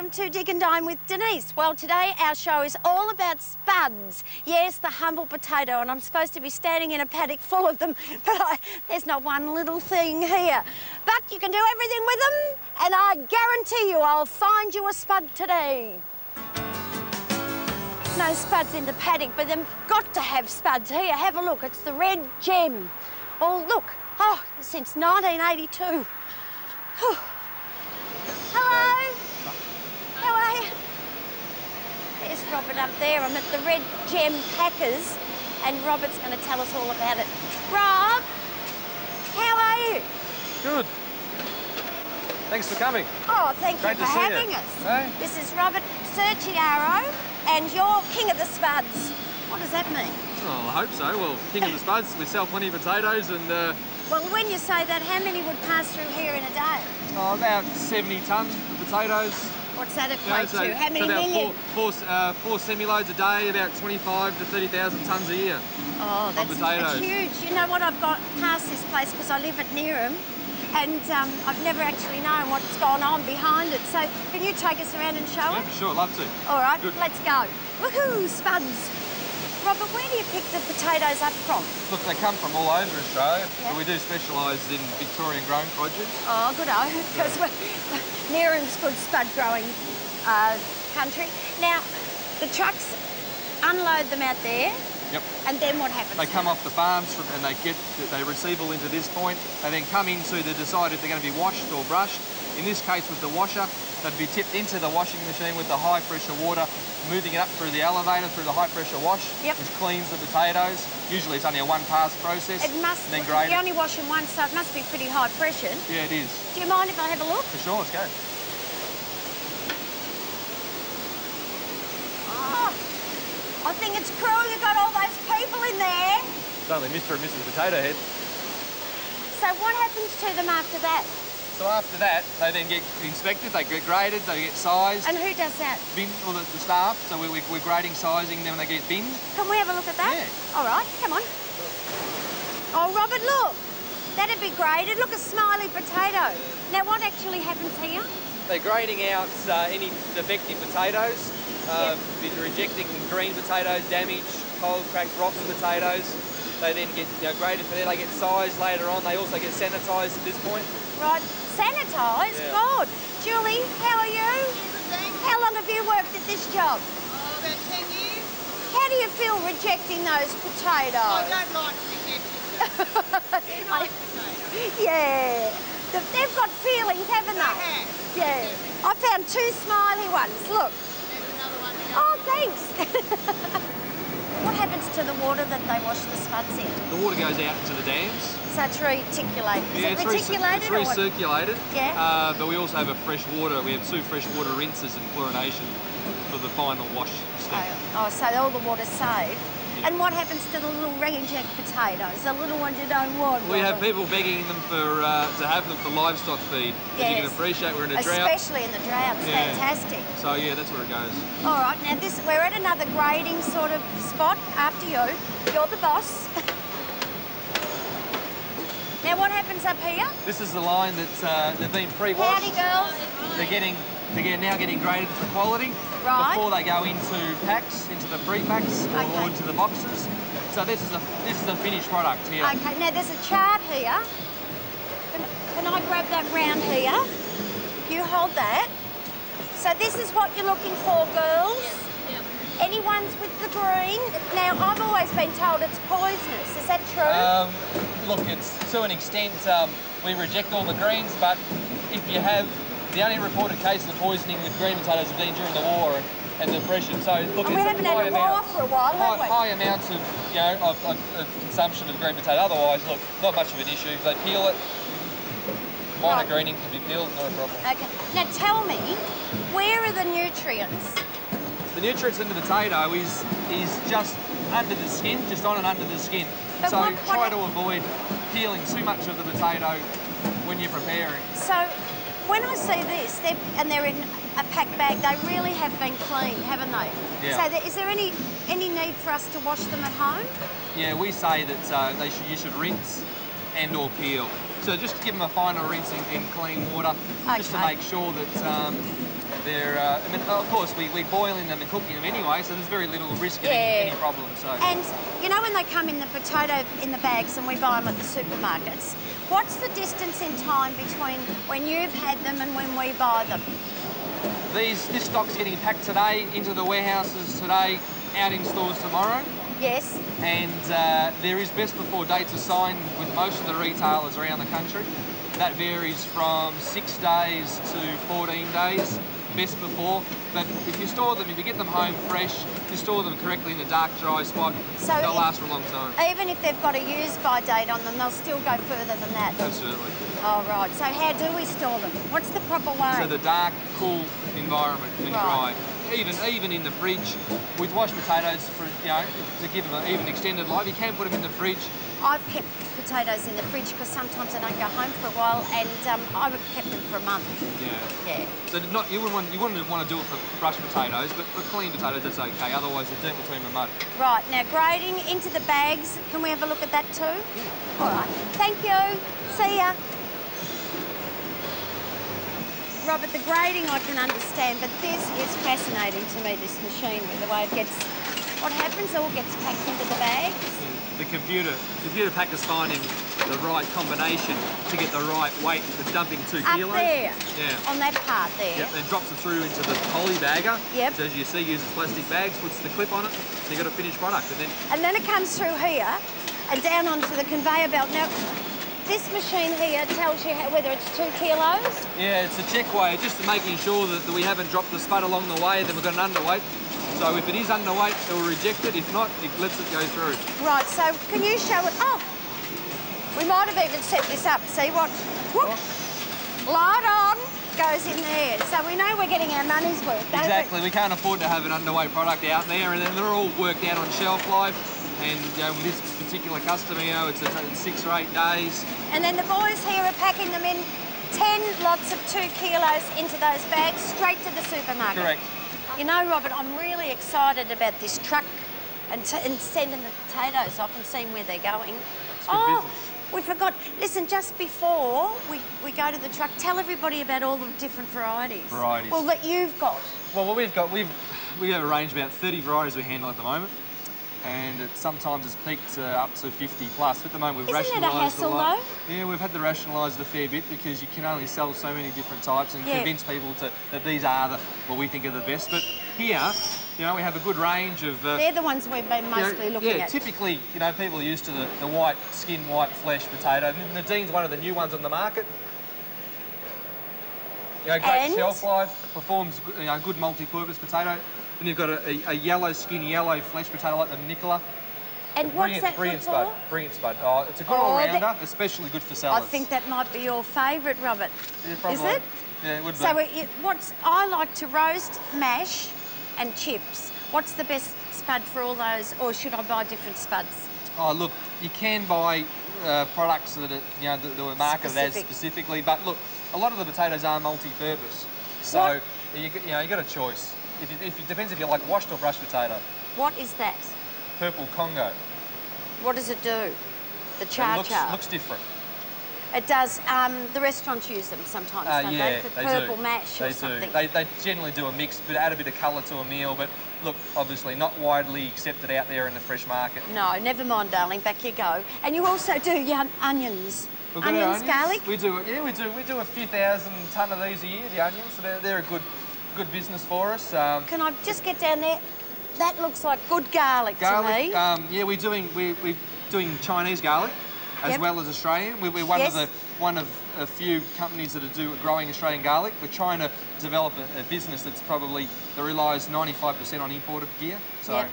welcome to Dig and Dine with Denise. Well, today our show is all about spuds. Yes, the humble potato, and I'm supposed to be standing in a paddock full of them, but there's not one little thing here. But you can do everything with them, and I guarantee you I'll find you a spud today. No spuds in the paddock, but they've got to have spuds here. Have a look, it's the Red Gem. Oh, look, since 1982. Whew. Hello. How are you? There's Robert up there. I'm at the Red Gem Packers, and Robert's going to tell us all about it. Rob, how are you? Good. Thanks for coming. Oh, thank you for having us. Hey? This is Robert Serchiaro, and you're king of the spuds. What does that mean? Oh, I hope so. Well, king of the spuds, we sell plenty of potatoes and... Well, when you say that, how many would pass through here in a day? Oh, about 70 tonnes of potatoes. What's that equate to? How many about million? Four semi-loads a day, about 25 to 30,000 tonnes a year. Oh, that's huge. You know what, I've got past this place because I live at Neerim, and I've never actually known what's gone on behind it. So can you take us around and show us? Yeah, sure, love to. All right, Good. Let's go. Woohoo, spuds. Robert, where do you pick the potatoes up from? Look, they come from all over Australia, Yeah. but we do specialise in Victorian grown produce. Oh, good-o, because Neerim's good spud growing country. Now, the trucks unload them out there. Yep. And then what happens? They come off the farms and they receive all into this point. They then come into to decide if they're going to be washed or brushed. In this case, with the washer, they'd be tipped into the washing machine with the high pressure water, moving it up through the elevator, through the high pressure wash, which cleans the potatoes. Usually it's only a one-pass process. It must, and then grade you only wash them once, so it must be pretty high pressured. Yeah, it is. Do you mind if I have a look? For sure, let's go. Oh, I think it's cruel you've got all those people in there. It's only Mr. and Mrs. Potato Head. So what happens to them after that? So after that, they then get inspected, they get graded, they get sized. And who does that? Or the staff, so we're grading, sizing them when they get binned. Can we have a look at that? Yeah. All right, come on. Oh, Robert, look. That'd be graded. Look, a smiley potato. Now, what actually happens here? They're grading out any defective potatoes, rejecting green potatoes, damaged, cold, cracked, rotten potatoes. They then get graded for that. They get sized later on. They also get sanitised at this point. Right, sanitised? Yeah. God. Julie, how are you? How long have you worked at this job? Oh, about 10 years. How do you feel rejecting those potatoes? I don't like rejecting them. They're nice potatoes. Yeah. They've got feelings, haven't they? They have. Yeah. I found two smiley ones. Look. There's another one here. Oh, thanks. What happens to the water that they wash the spuds in? The water goes out into the dams. So it's reticulated. Is it it's reticulated it's or what? recirculated. Yeah. But we also have a fresh water. We have 2 fresh water rinses and chlorination for the final wash step. Oh, so all the water's saved. Yeah. And what happens to the little reject potatoes, the little ones you don't want? We have Robert? people begging them to have them for livestock feed. As you can appreciate, we're in a drought. Especially in the drought, it's Yeah. fantastic. So yeah, that's where it goes. All right, now we're at another grading sort of spot after you. You're the boss. Now what happens up here? This is the line that they've been pre-washed. Howdy, girls. They're now getting graded for quality Right. before they go into packs, into the pre-packs or into the boxes. So this is a finished product here. Okay, now there's a chart here. Can I grab that round here? You hold that. So this is what you're looking for, girls. Any ones with the green? Now, I've always been told it's poisonous. Is that true? Look, it's to an extent, we reject all the greens, but if you have, the only reported cases of poisoning with green potatoes have been during the war and depression. So look, And we haven't had a war for a while, have we? high amounts of, of consumption of green potato. Otherwise, look, not much of an issue. If they peel it, minor greening can be peeled, not a problem. Okay. Now tell me, where are the nutrients? The nutrients in the potato is just under the skin, just on and under the skin. But So what- try to avoid peeling too much of the potato when you're preparing. So when I see this, they're in a packed bag, they really have been cleaned, haven't they? Yeah. So is there any need for us to wash them at home? Yeah, we say that you should rinse and or peel. So just give them a final rinse in clean water, just to Okay. make sure that I mean, of course, we're boiling them and cooking them anyway, so there's very little risk of any problems. So. And you know when they come in the potato in the bags and we buy them at the supermarkets, what's the distance in time between when you've had them and when we buy them? This stock's getting packed today into the warehouses today, out in stores tomorrow. Yes. And there is best before dates assigned with most of the retailers around the country. That varies from 6 days to 14 days, best before. But if you store them, if you get them home fresh, you store them correctly in a dark, dry spot, so they'll last for a long time. Even if they've got a use-by date on them, they'll still go further than that? Absolutely. Oh, right. So how do we store them? What's the proper way? So the dark, cool environment and dry. Even in the fridge, with washed potatoes, for to give them an even extended life, you can put them in the fridge. I've kept potatoes in the fridge because sometimes I don't go home for a while, and I've kept them for a month. Yeah. So you wouldn't want to do it for brushed potatoes, but for clean potatoes it's okay. Otherwise they're dirt between the mud. Right, now grading into the bags. Can we have a look at that too? Yeah. All right. Thank you. See ya. Robert, the grading I can understand, but this is fascinating to me, this machinery, the way it gets... What happens? It all gets packed into the bags? The computer packers finding the right combination to get the right weight for dumping 2 kilos. Up there? Yeah. On that part there? Yep, and drops it through into the poly bagger. Yep. So as you see, uses plastic bags, puts the clip on it, so you've got a finished product. And then it comes through here and down onto the conveyor belt. Now, this machine here tells you whether it's 2 kilos? Yeah, it's a check weigh, just making sure that we haven't dropped the spud along the way, then we've got an underweight. So if it is underweight, it will reject it. If not, it lets it go through. Right, so can you show it? Oh, we might have even set this up. See what? Whoop, light on, goes in there. So we know we're getting our money's worth, don't Exactly. We can't afford to have an underweight product out there, and then they're all worked out on shelf life. And with this particular customer, it's 6 or 8 days. And then the boys here are packing them in 10 lots of 2 kilos into those bags straight to the supermarket. Correct. You know, Robert, I'm really excited about this truck and sending the potatoes off and seeing where they're going. It's good business. We forgot. Listen, just before we go to the truck, tell everybody about all the different varieties. Well, that you've got. Well, what we've got, we have a range of about 30 varieties we handle at the moment. And sometimes it's peaked up to 50 plus. At the moment, we've rationalised Isn't it a hassle, though? Yeah, we've had to rationalise it a fair bit because you can only sell so many different types and convince people that these are what we think are the best. But here, we have a good range of... They're the ones we've been mostly looking at. Yeah, typically, people are used to the white skin, white flesh potato. Nadine's one of the new ones on the market. Great shelf life, performs good multi-purpose potato. Then you've got a yellow skin, yellow flesh potato like the Nicola. And what's that good for? Brilliant spud. Oh, it's a good all-rounder, especially good for salads. I think that might be your favourite, Robert. Yeah, probably. Is it? Yeah, it would be. So I like to roast, mash and chips. What's the best spud for all those, or should I buy different spuds? Oh, look, you can buy products that are, that were marketed as specifically, but look, a lot of the potatoes are multi-purpose. So you got a choice. It depends if you like washed or brushed potato. What is that? Purple Congo. What does it do? The char-char? It looks different. It does. The restaurants use them sometimes, don't they? For purple mash or something. They generally do a mix, but add a bit of colour to a meal. But look, obviously not widely accepted out there in the fresh market. No, never mind, darling. Back you go. And you also do onions. Onions, garlic? We do. Yeah, we do. We do a few thousand tonne of these a year. The onions, so they're a good business for us. Can I just get down there? That looks like good garlic to me. Yeah, we're doing Chinese garlic as well as Australian. We're one of a few companies that are growing Australian garlic. We're trying to develop a business that relies 95% on imported gear. So. Yep.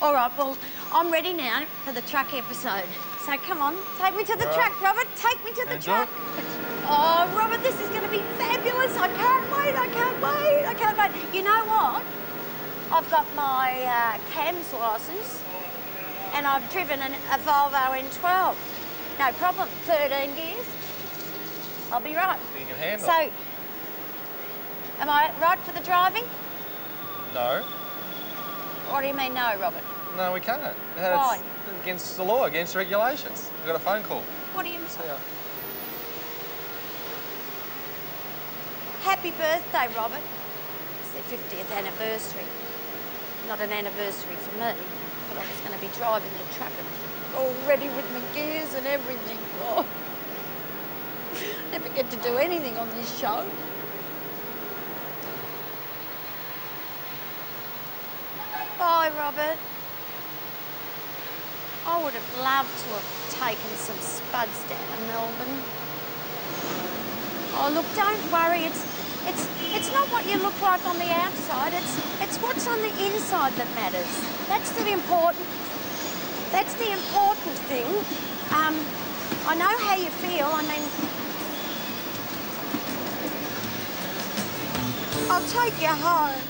All right, well, I'm ready now for the truck episode. So come on, take me to the truck, Robert. Take me to the truck. Oh, Robert, this is going to be fabulous. I can't wait, I can't wait, I can't wait. You know what? I've got my CAMS licence and I've driven a Volvo N12. No problem, 13 gears. I'll be right. You can handle So, am I right for the driving? No. What do you mean no, Robert? No, we can't. Why? It's against the law, against regulations. We've got a phone call. What do you mean? Happy birthday, Robert. their 50th anniversary. Not an anniversary for me, but I was going to be driving the truck and all ready with my gears and everything. Oh. Never get to do anything on this show. Bye, Robert. I would have loved to have taken some spuds down to Melbourne. Oh, look, don't worry. It's not what you look like on the outside. It's what's on the inside that matters. That's the important thing. I know how you feel. I mean, I'll take you home.